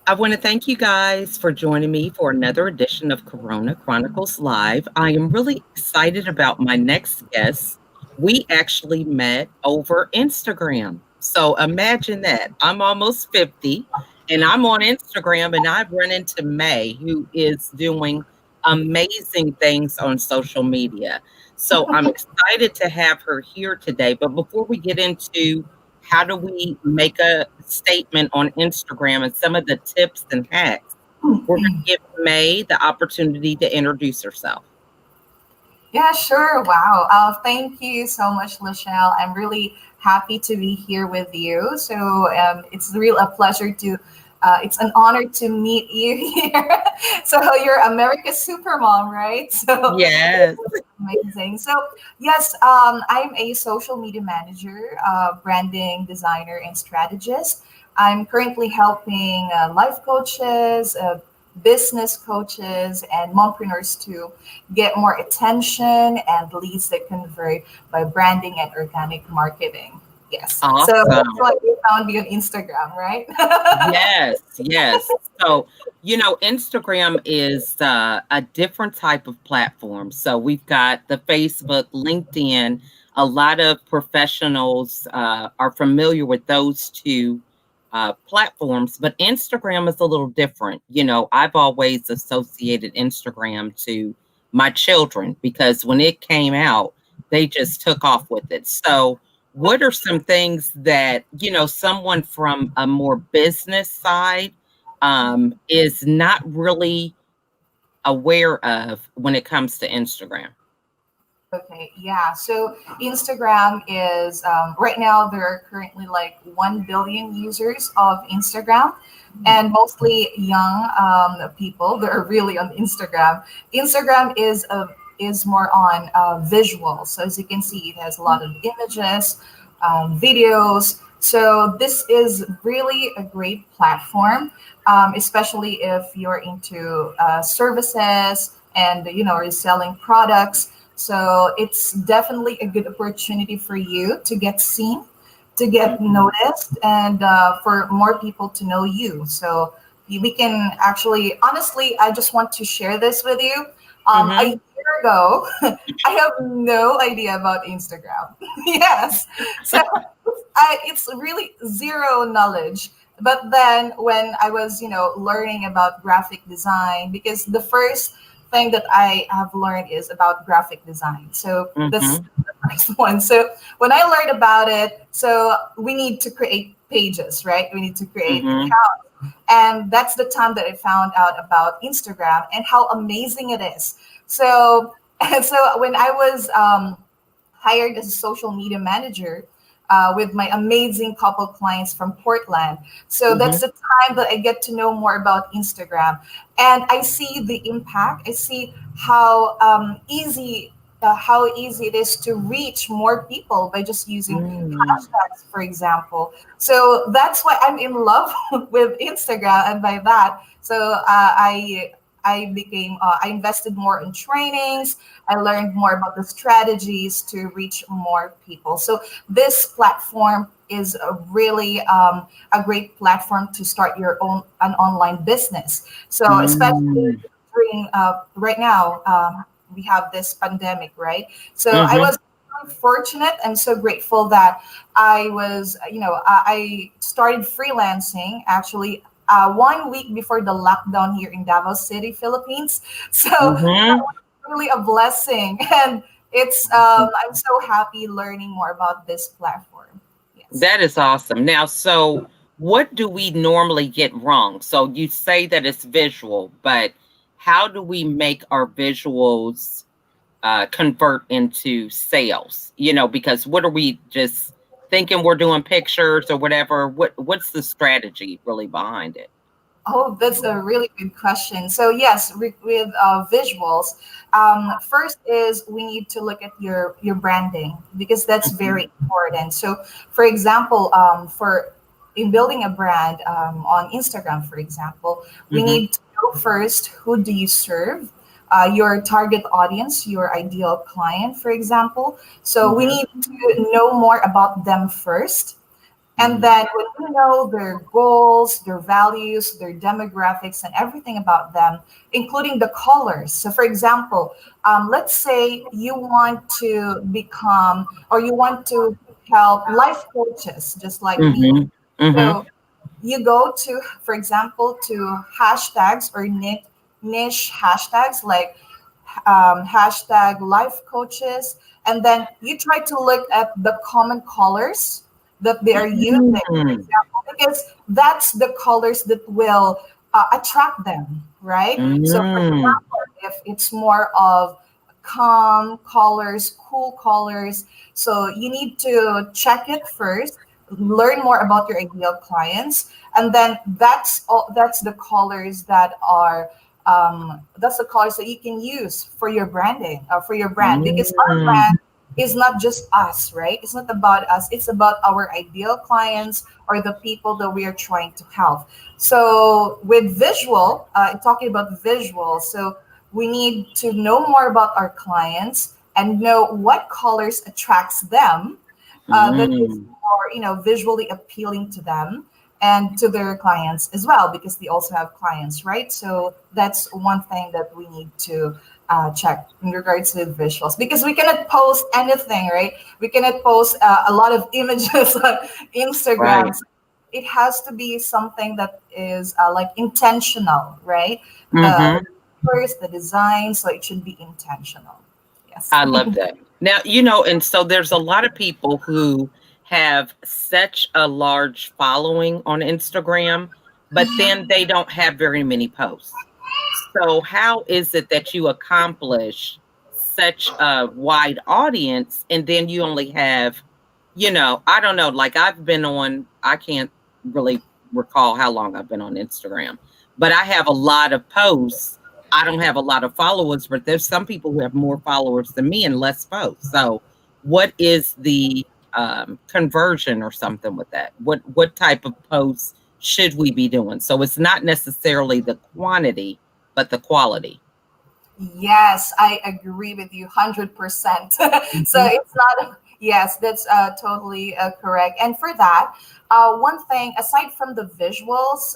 I want to thank you guys for joining me for another edition of Corona Chronicles Live. I am really excited about my next guest. We actually met over Instagram. So imagine that. I'm almost 50 and I'm on Instagram and I've run into May, who is doing amazing things on social media. So I'm excited to have her here today. But before we get into how do we make a statement on Instagram and some of the tips and hacks, we're going to give May the opportunity to introduce herself. Yeah, sure. Wow. Thank you so much, Lachelle. I'm really happy to be here with you. So it's real a pleasure to. It's an honor to meet you here. So you're America's supermom, right? So Yes. amazing. So yes, I'm a social media manager, branding designer, and strategist. I'm currently helping life coaches, business coaches, and mompreneurs to get more attention and leads that convert by branding and organic marketing. Yes. So that's Awesome. why you found me on Instagram, right? Yes, yes. So, Instagram is a different type of platform. So we've got the Facebook, LinkedIn. A lot of professionals are familiar with those two platforms, but Instagram is a little different. I've always associated Instagram to my children because when it came out, they just took off with it. So, what are some things that someone from a more business side is not really aware of when it comes to Instagram? Okay, yeah. So Instagram is right now there are currently like 1 billion users of Instagram, and mostly young people that are really on Instagram. Instagram is more on visual. So as you can see, it has a lot of images, videos. So this is really a great platform, especially if you're into services and are selling products. So it's definitely a good opportunity for you to get seen, to get noticed, and for more people to know you. So we can actually, honestly, I just want to share this with you. A Mm-hmm. year ago, I have no idea about Instagram. Yes. So it's really zero knowledge. But then when I was, learning about graphic design, because the first thing that I have learned is about graphic design. So that's Mm-hmm. the first one. So when I learned about it, so we need to create pages, right? We need to create Mm-hmm. accounts. And that's the time that I found out about Instagram and how amazing it is. So, and so when I was hired as a social media manager with my amazing couple clients from Portland. So Mm-hmm. that's the time that I get to know more about Instagram. And I see the impact. I see how easy it is to reach more people by just using Mm. hashtags, for example. So that's why I'm in love with Instagram, and by that, so I invested more in trainings. I learned more about the strategies to reach more people. So this platform is really a great platform to start your own an online business. So especially Mm. during right now, we have this pandemic, right? So I Mm-hmm. was really fortunate and so grateful that I was, I started freelancing actually 1 week before the lockdown here in Davao City, Philippines. So that Mm-hmm. was really a blessing, and it's I'm so happy learning more about this platform. Yes. That is awesome. Now, so what do we normally get wrong? So you say that it's visual, but how do we make our visuals convert into sales? Because what are we just thinking we're doing pictures or whatever? What's the strategy really behind it? Oh, that's a really good question. So yes, with visuals, first is we need to look at your branding because that's Mhm. very important. So, for example, for in building a brand on Instagram, for example, we Mhm. need to know first who do you serve, your target audience, your ideal client, for example. So we Mhm. need to know more about them first, And then when you know their goals, their values, their demographics, and everything about them, including the colors. So, for example, let's say you want to become or you want to help life coaches just like me. Mm-hmm. Mm-hmm. So you go to, for example, to hashtags or niche hashtags like hashtag life coaches, and then you try to look at the common colors that they are using, for Mm-hmm. example, because that's the colors that will attract them, right? So, for Mm-hmm. example, if it's more of calm colors, cool colors, so you need to check it first, learn more about your ideal clients, and then that's all. That's the colors that are that's the colors that you can use for your branding, for your brand, because our brand is not just us, right? It's not about us, it's about our ideal clients or the people that we are trying to help. So with visual, talking about visual, so we need to know more about our clients and know what colors attracts them, that is Mm-hmm. more, visually appealing to them and to their clients as well, because they also have clients, right? So that's one thing that we need to check in regards to visuals, because we cannot post anything, right? We cannot post a lot of images on Instagram. Right. So it has to be something that is like intentional, right? The Mm-hmm. first, the design, so it should be intentional. Yes. I love that. Now, and so there's a lot of people who have such a large following on Instagram, but then they don't have very many posts. So, how is it that you accomplish such a wide audience and then you only have, I don't know, like I can't really recall how long I've been on Instagram, but I have a lot of posts. I don't have a lot of followers, but there's some people who have more followers than me and less posts. So, what is the conversion or something with that? What type of posts should we be doing? So it's not necessarily the quantity, but the quality. Yes, I agree with you 100%. So Mhm, it's not, yes, that's totally correct. And for that, one thing, aside from the visuals,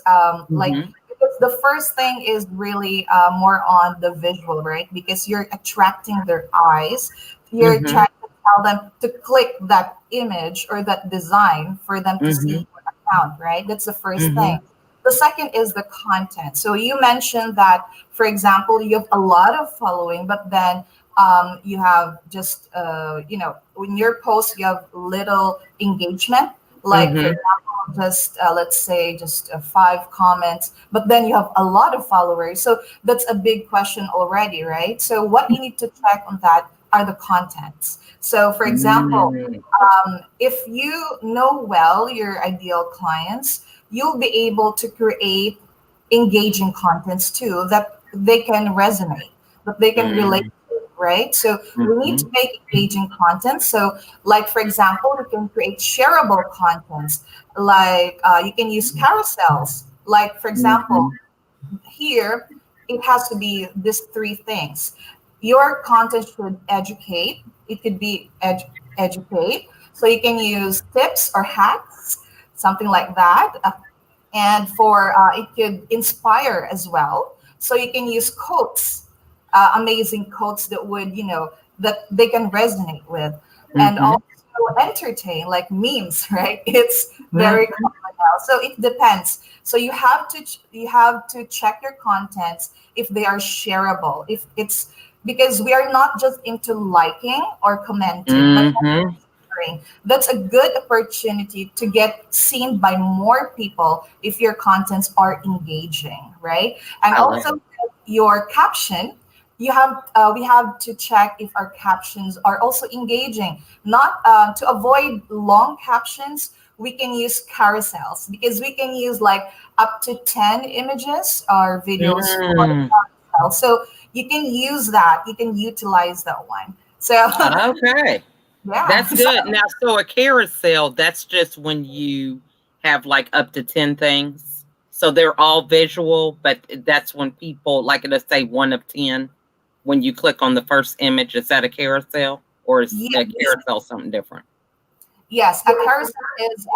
like, mhm, because the first thing is really more on the visual, right? Because you're attracting their eyes. You're mhm, trying to tell them to click that image or that design for them to see mhm, your account, right? That's the first thing. mhm, The second is the content. So you mentioned that, for example, you have a lot of following, but then you have just, in your post, you have little engagement. Like, for mhm. example, just let's say just 5 comments, but then you have a lot of followers. So that's a big question already, right? So what you need to check on that are the contents. So, for example, Mm, if you know well your ideal clients, you'll be able to create engaging contents too that they can resonate, that they can relate mm, to, right? So we need to mhm, make engaging content. So, like for example, you can create shareable contents, like you can use carousels. Like for example, mhm, here it has to be these 3 things. Your content should educate. It could be educate. So you can use tips or hacks, something like that. And for it could inspire as well. So you can use quotes, amazing quotes that would, that they can resonate with, and mhm, also entertain, like memes, right? It's very mhm, common now. So it depends. So you have to check your contents if they are shareable. If it's because we are not just into liking or commenting, but mhm. that's a good opportunity to get seen by more people if your contents are engaging, right? And I love also your caption, we have to check if our captions are also engaging. Not to avoid long captions, we can use carousels, because we can use like up to 10 images or it. videos for Mm, carousel. So you can use that, you can utilize that one. So okay. yeah. That's good. Now, so a carousel, that's just when you have like up to 10 things. So they're all visual, but that's when people, like let's say 1 of 10, when you click on the first image, is that a carousel or is a Yes, carousel something different? yes. A carousel is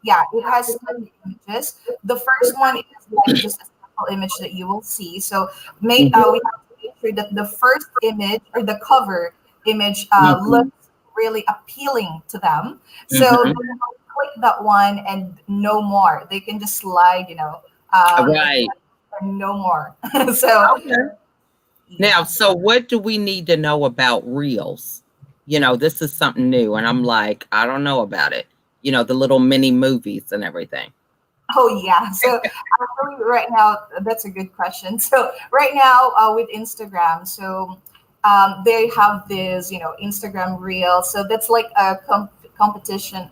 Yeah, it has three images. The first one is like just a simple image that you will see. So we Mhm, have to make sure that the first image or the cover image looks mhm, really appealing to them. So mhm. they will click that one and no more. They can just slide, Right. and no more. So Okay. Now, yeah. so what do we need to know about reels? This is something new, and I'm like, I don't know about it. The little mini movies and everything. Oh yeah. So actually, right now, that's a good question. So right now, with Instagram, so they have this, Instagram Reel. So that's like a competition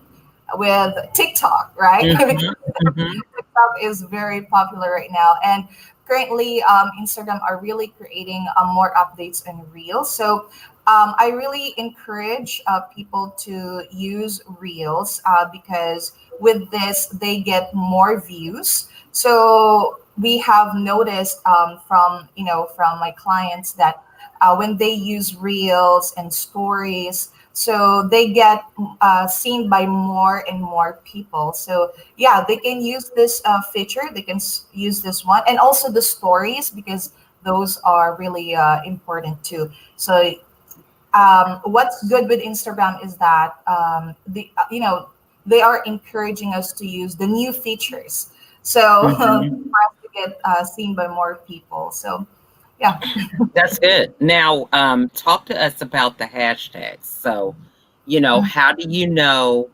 with TikTok, right? Mhm, Because mhm, TikTok is very popular right now, and currently, Instagram are really creating more updates and Reels. So I really encourage people to use Reels because with this they get more views. So we have noticed from my clients that when they use Reels and stories, so they get seen by more and more people. So yeah, they can use this feature, they can use this one, and also the stories, because those are really important too. So what's good with Instagram is that they are encouraging us to use the new features, so for mhm. us to get seen by more people. So yeah. That's good. Now, talk to us about the hashtags. So, how do you know?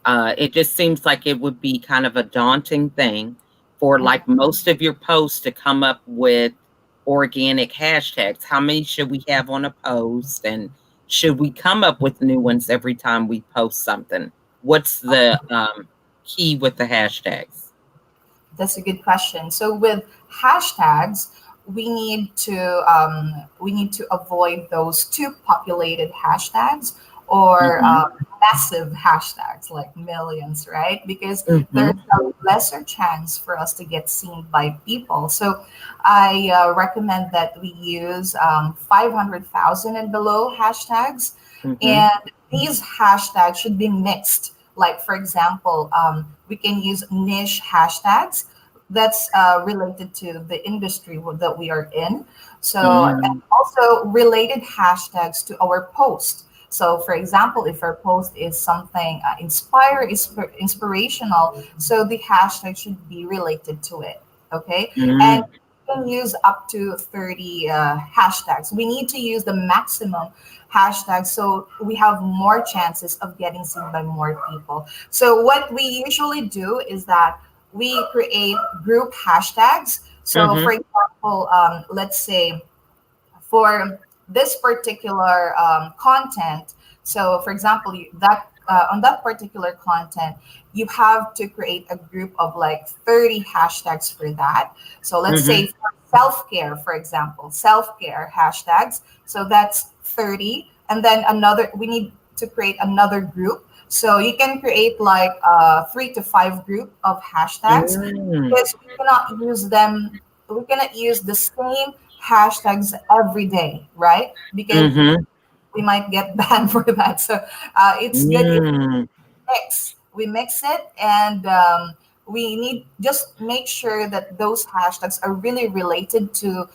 It just seems like it would be kind of a daunting thing for like most of your posts to come up with organic hashtags. How many should we have on a post? And should we come up with new ones every time we post something? What's the key with the hashtags? That's a good question. So with hashtags, we need to avoid those too populated hashtags or Hmm. massive hashtags like millions, right? Because there's Hmm. a lesser chance for us to get seen by people. So I recommend that we use 500,000 and below hashtags, Hmm. and these hashtags should be mixed. Like, for example, we can use niche hashtags that's related to the industry that we are in. So, and Hmm. also related hashtags to our post. So, for example, if our post is something inspirational, so the hashtag should be related to it. Okay. And Hmm. we can use up to 30 hashtags. We need to use the maximum hashtags so we have more chances of getting seen by more people. So, what we usually do is that we create group hashtags. So, for Hmm. example, let's say for this particular content. So, for example, that on that particular content, you have to create a group of like 30 hashtags for that. So, let's say Hmm. for self care, for example, self care hashtags. So that's 30, and then another. We need to create another group. So you can create like 3 to 5 group of hashtags Hmm. because we cannot use them. We cannot use the same hashtags every day, right? Because Hmm. we might get banned for that. So it's good if Hmm. we mix it, and we need just make sure that those hashtags are really related to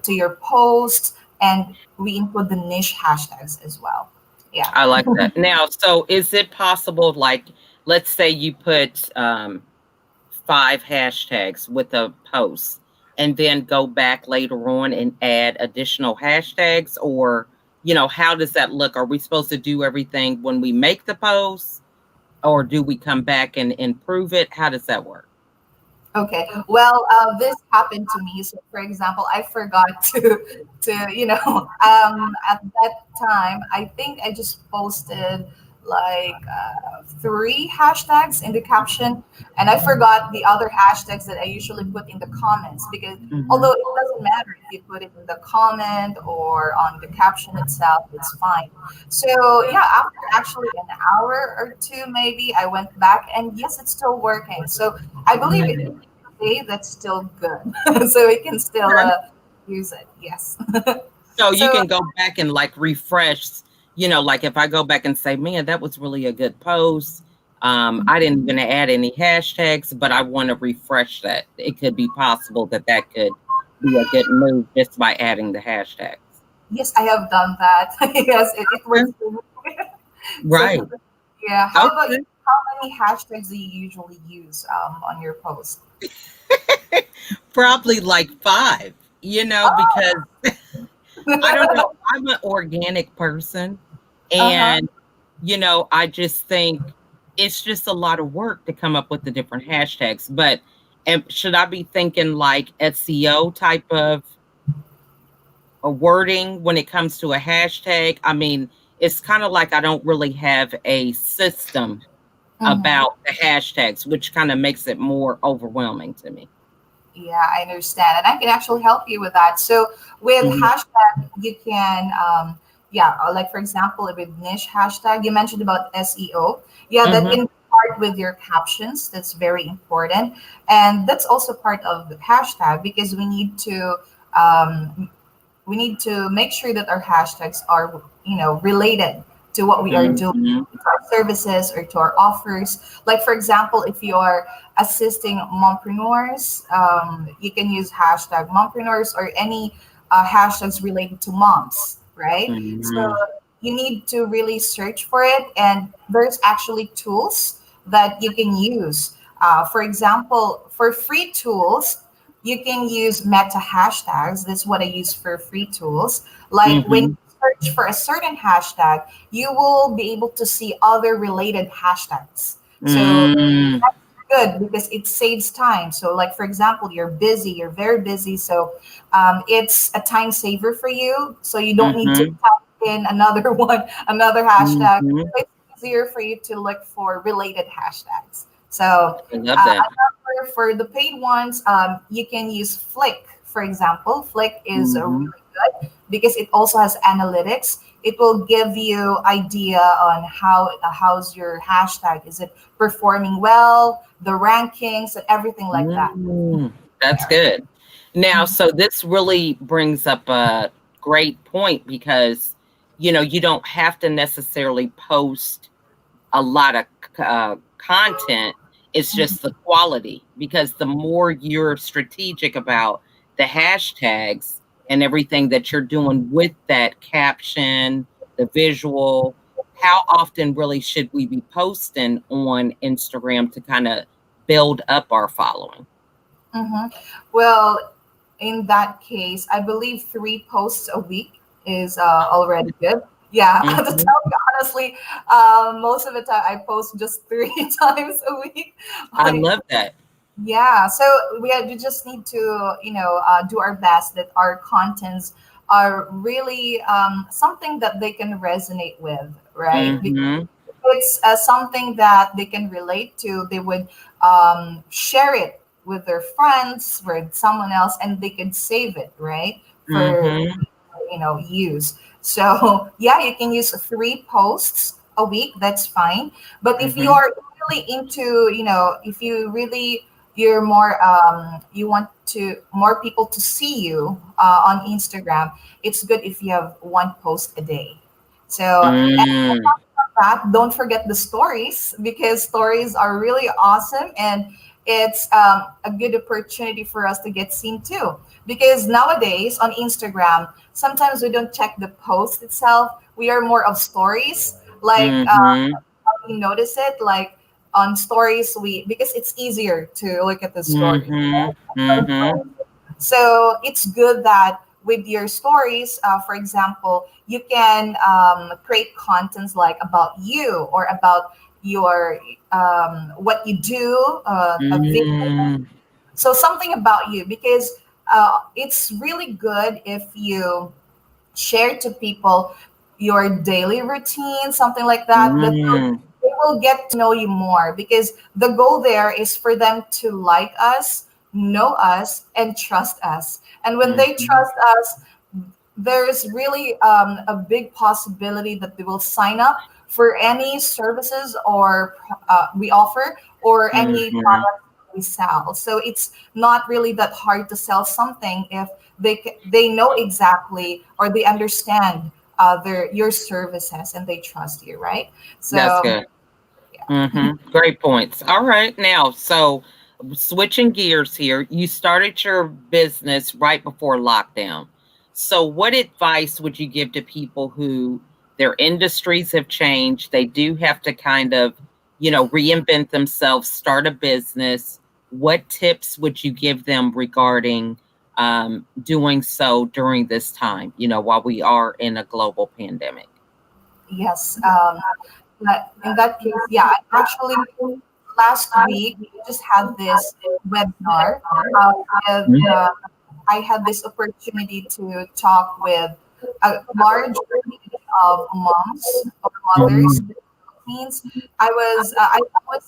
your post, and we include the niche hashtags as well. Yeah. I like that. Now, so is it possible, like, let's say you put 5 hashtags with a post and then go back later on and add additional hashtags? Or, how does that look? Are we supposed to do everything when we make the post? Or do we come back and improve it? How does that work? Okay. Well, this happened to me. So, for example, I forgot at that time, I think I just posted like 3 hashtags in the caption, and I forgot the other hashtags that I usually put in the comments, because although Hmm. it doesn't matter if you put it in the comment or on the caption itself, it's fine. So, yeah, after actually an hour or two, maybe I went back, and yes, it's still working. So, I believe it day, that's still good. So we can still use it. Yes. So you So can go back and like refresh, like if I go back and say, man, that was really a good post. I didn't even add any hashtags, but I want to refresh that. It could be possible that that could be a good move just by adding the hashtags. Yes, I have done that. Yes, it Okay. works for me. So Right. yeah, how about you? Okay. How many hashtags do you usually use on your post? Probably like five, because I don't know. I'm an organic person. Uh-huh. And, I just think it's just a lot of work to come up with the different hashtags. But should I be thinking like SEO type of a wording when it comes to a hashtag? I mean, it's kind of like I don't really have a system Mm-hmm. about the hashtags, which kind of makes it more overwhelming to me. Yeah, I understand, and I can actually help you with that. So with Mhm, hashtag, you can, yeah, like for example, with niche hashtag, you mentioned about SEO. Yeah, that mhm, can be part with your captions. That's very important, and that's also part of the hashtag because um, we need to make sure that our hashtags are related to what we are doing, mhm, to our services or to our offers. Like for example, if you are assisting mompreneurs, you can use hashtag mompreneurs or any hashtags related to moms, right? So mhm, you need to really search for it, and there's actually tools that you can use. For example, for free tools, you can use meta hashtags. That's what I use for free tools. Like when you mhm, search for a certain hashtag, you will be able to see other related hashtags. So mm, that's good because it saves time. So, like for example, you're busy, you're very busy, so it's a time saver for you. So you don't need to mhm, type in another one, another hashtag. mhm. It's easier for you to look for related hashtags. So I love that. for the paid ones, you can use Flick, for example. Flick is Mhm, really good because it also has analytics. It will give you idea on how's your hashtag. Is it performing well, the rankings, and everything like that. that's Yeah. good. Now, Mhm. so this really brings up a great point because, you don't have to necessarily post a lot of content. It's just the quality because the more you're strategic about the hashtags and everything that you're doing with that caption, the visual, how often really should we be posting on Instagram to kind of build up our following? Mhm. Well, in that case, I believe 3 posts a week is already good. Yeah, to tell Mhm. you honestly, most of the time I post just 3 times a week. I Like, love that. yeah, so we just need to do our best that our contents are really something that they can resonate with, right? Mhm. It's something that they can relate to, they would share it with their friends, with someone else, and they can save it, right? For Mhm. use. So yeah, you can use 3 posts a week. That's fine. But if you Mhm. are really into, if you really you're more you want to more people to see you on Instagram, it's good if you have 1 post a day. So Mm. that, don't forget the stories because stories are really awesome, and it's a good opportunity for us to get seen too. Because nowadays on Instagram, sometimes we don't check the post itself. We are more of stories. Like Mhm. you notice it, like on stories, we because it's easier to look at the story. Mhm. Mhm. So it's good that with your stories, for example, you can create contents like about you or about your what you do, a video. Mm. So something about you because it's really good if you share to people your daily routine, something like that. Mm. They will get to know you more because the goal there is for them to like us, know us, and trust us. And when they Mhm. trust us, there's really a big possibility that they will sign up for any services or we offer or any Mhm. product we sell. So it's not really that hard to sell something if they know exactly or they understand their your services and they trust you, right? That's So good. Great points. All right. Now, so switching gears here, you started your business right before lockdown. So, what advice would you give to people who their industries have changed? They do have to kind of, reinvent themselves, start a business. What tips would you give them regarding doing so during this time, while we are in a global pandemic? Yes. But in that case, yeah, actually last week we just had this webinar. With I had this opportunity to talk with a large community of moms or mothers. Mhm. Means I was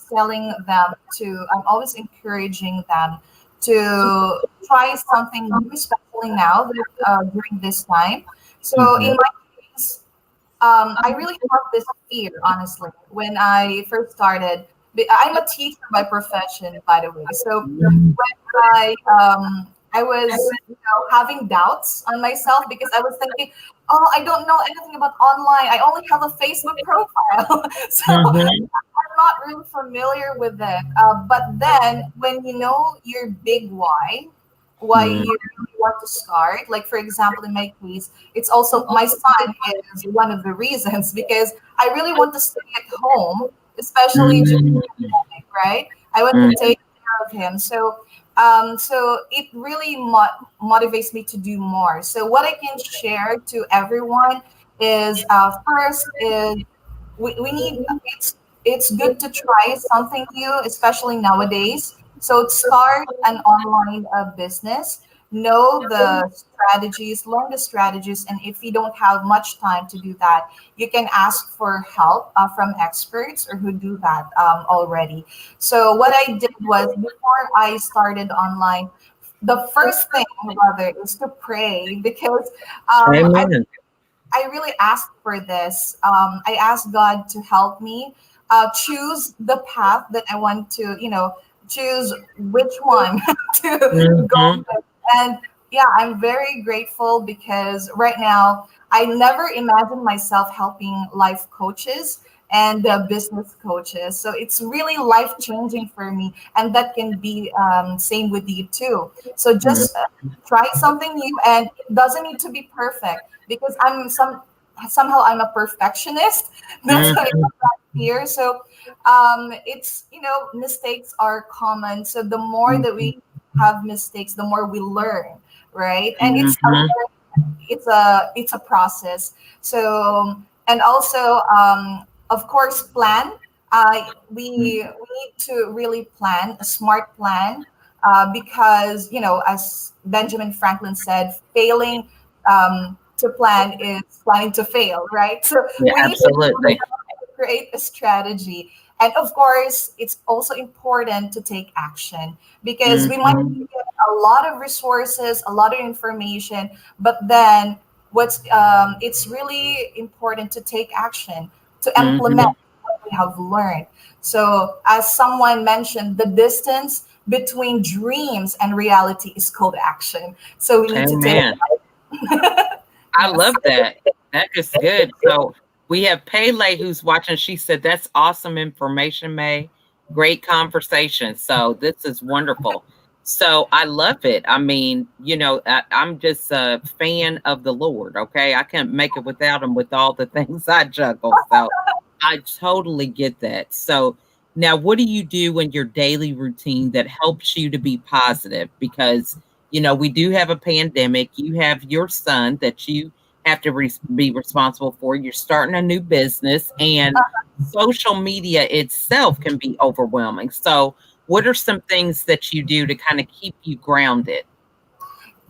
telling them to I'm always encouraging them to try something new, especially now that, during this time. So in Mhm. my case, I really have this fear, honestly, when I first started. I'm a teacher by profession, by the way. So when I was having doubts on myself because I was thinking, oh, I don't know anything about online. I only have a Facebook profile, so Mhm. I'm not really familiar with it. But then when you know your big why Mhm. you really want to start, like for example, in my case, it's also my son is one of the reasons because I really want to stay at home, especially during Mhm. the pandemic, right? I want to Mhm. take care of him. So it really motivates me to do more. So what I can share to everyone is first is we need it's good to try something new, especially nowadays. So start an online business, know the strategies, learn the strategies, and if you don't have much time to do that, you can ask for help from experts or who do that already. So what I did was before I started online, the first thing rather is to pray because um, I Amen. I really asked for this. I asked God to help me choose the path that I want to, choose which one to go Mhm. with. And yeah, I'm very grateful because right now I never imagined myself helping life coaches and business coaches. So it's really life changing for me, and that can be same with you too. So Mhm. just try something new, and it doesn't need to be perfect because somehow I'm a perfectionist. That's why Mhm. I'm not here. So it's mistakes are common. So the more that we have mistakes, the more we learn, right? And Mhm. it's a process. So and also of course plan. We need to really plan a smart plan because as Benjamin Franklin said, failing to plan is planning to fail, right? So Yeah, we need to absolutely. create a strategy. And of course, it's also important to take action because we might Mhm. get a lot of resources, a lot of information, but then it's really important to take action, to implement Mhm. what we have learned. So, as someone mentioned, the distance between dreams and reality is called action. So we need to take Amen. I yes. love that. That is good. So we have Pele who's watching. She said, "That's awesome information, May. Great conversation." So this is wonderful. So I love it. I mean, I'm just a fan of the Lord. Okay, I can't make it without him with all the things I juggle. So I totally get that. So now, what do you do in your daily routine that helps you to be positive? Because, we do have a pandemic. You have your son that you have to be responsible for. You're starting a new business, and social media itself can be overwhelming. So, what are some things that you do to kind of keep you grounded?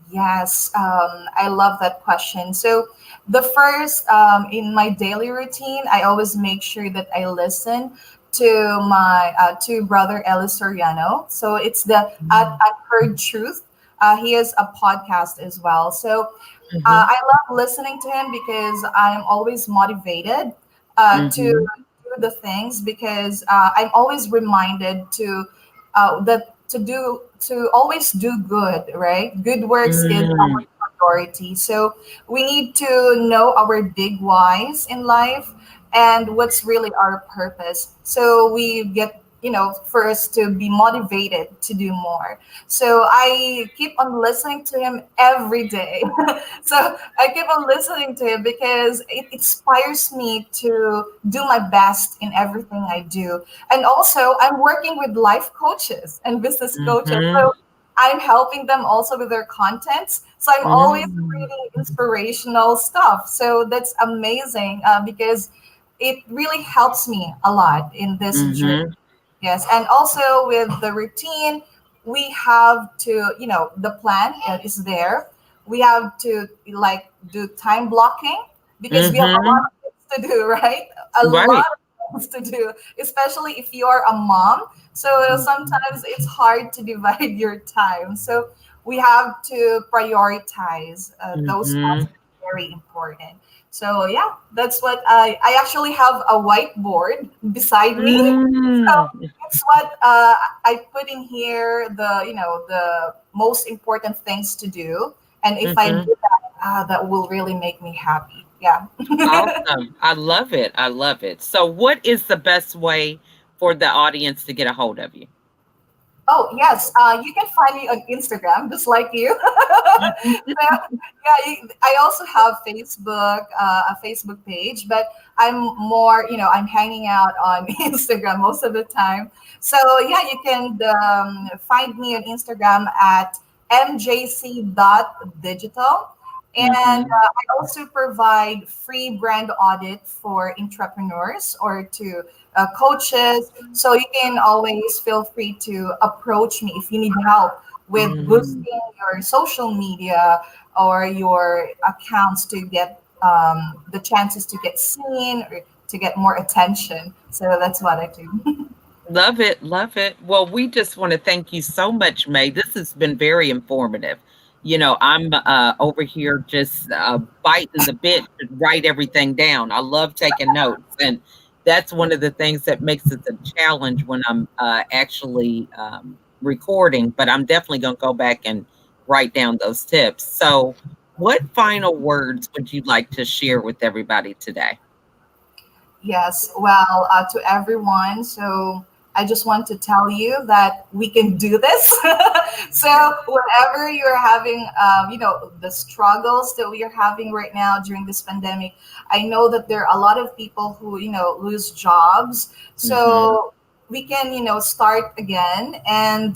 Yes, I love that question. So, the first in my daily routine, I always make sure that I listen to my to brother Ellis Soriano. So it's the at Heard Truth. He has a podcast as well. So Mm-hmm. I love listening to him because I'm always motivated to Mm-hmm. do the things because I'm always reminded to always do good, right? Good works is our priority. So we need to know our big whys in life and what's really our purpose. So we get, first to be motivated to do more. So I keep on listening to him every day. So I keep on listening to him because it inspires me to do my best in everything I do. And also, I'm working with life coaches and business coaches. Mm-hmm. So I'm helping them also with their contents. So I'm always Mm-hmm. reading inspirational stuff. So that's amazing because it really helps me a lot in this journey. Mm-hmm. Yes, and also with the routine, we have to, the plan is there. We have to like do time blocking because we have a Mm-hmm. lot of things to do, right? A lot Right. of things to do, especially if you're a mom. So sometimes it's hard to divide your time. So we have to prioritize those Mm-hmm. tasks that are very important. So yeah, that's what I actually have a whiteboard beside me. So Mm-hmm. it's what I put in here, the the most important things to do, and if I Mm-hmm. do that, that will really make me happy. Yeah. Awesome. I love it. I love it. So, what is the best way for the audience to get a hold of you? Oh yes, you can find me on Instagram, just like you. Mhm. So, yeah, I also have Facebook, a Facebook page, but I'm more, I'm hanging out on Instagram most of the time. So yeah, you can find me on Instagram at mjc.digital. And Mhm. I also provide free brand audit for entrepreneurs or to coaches. So you can always feel free to approach me if you need help with Mm. boosting your social media or your accounts to get the chances to get seen or to get more attention. So that's what I do. Love it, love it. Well, we just want to thank you so much, May. This has been very informative. I'm over here just biting the bit to write everything down. I love taking notes, and that's one of the things that makes it a challenge when I'm actually recording. But I'm definitely going to go back and write down those tips. So, what final words would you like to share with everybody today? Yes, well, to everyone. So I just want to tell you that we can do this. So whenever you're having, the struggles that we are having right now during this pandemic, I know that there are a lot of people who, lose jobs. Hmm. So we can, start again and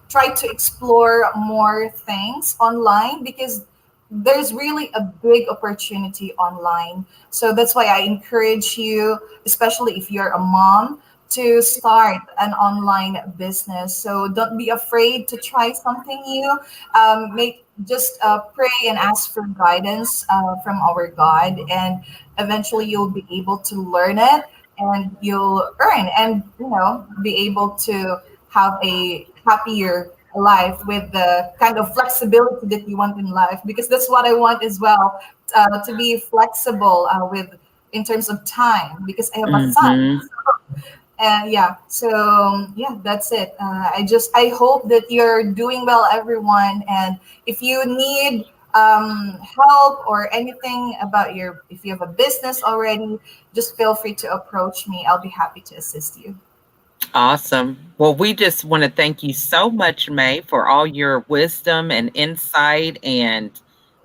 try to explore more things online because there's really a big opportunity online. So that's why I encourage you, especially if you're a mom, to start an online business. So don't be afraid to try something new. Make just pray and ask for guidance from our God, and eventually you'll be able to learn it, and you'll earn, and be able to have a happier life with the kind of flexibility that you want in life, because that's what I want as well, to be flexible with in terms of time because I have a son. Hmm. And yeah, so yeah, that's it. I hope that you're doing well, everyone. And if you need help or anything about if you have a business already, just feel free to approach me. I'll be happy to assist you. Awesome. Well, we just want to thank you so much, May, for all your wisdom and insight. And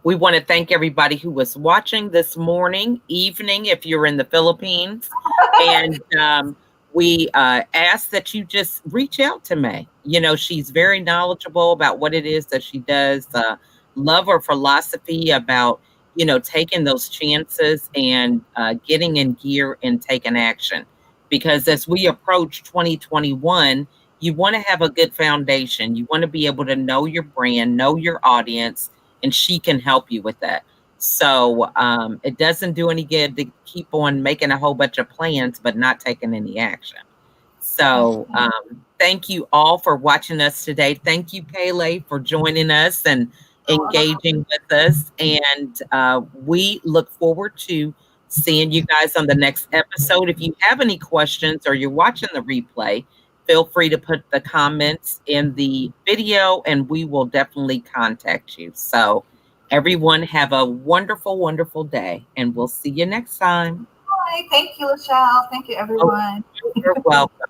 we want to thank everybody who was watching this morning, evening, if you're in the Philippines. And we ask that you just reach out to May. She's very knowledgeable about what it is that she does. Love her philosophy about, taking those chances and getting in gear and taking action, because as we approach 2021, you want to have a good foundation. You want to be able to know your brand, know your audience, and she can help you with that. So it doesn't do any good to keep on making a whole bunch of plans but not taking any action. So thank you all for watching us today. Thank you, Kayla, for joining us and engaging with us. And we look forward to seeing you guys on the next episode. If you have any questions or you're watching the replay, feel free to put the comments in the video and we will definitely contact you. So, everyone, have a wonderful, wonderful day, and we'll see you next time. Bye. Thank you, Michelle. Thank you, Oh, everyone. you're welcome.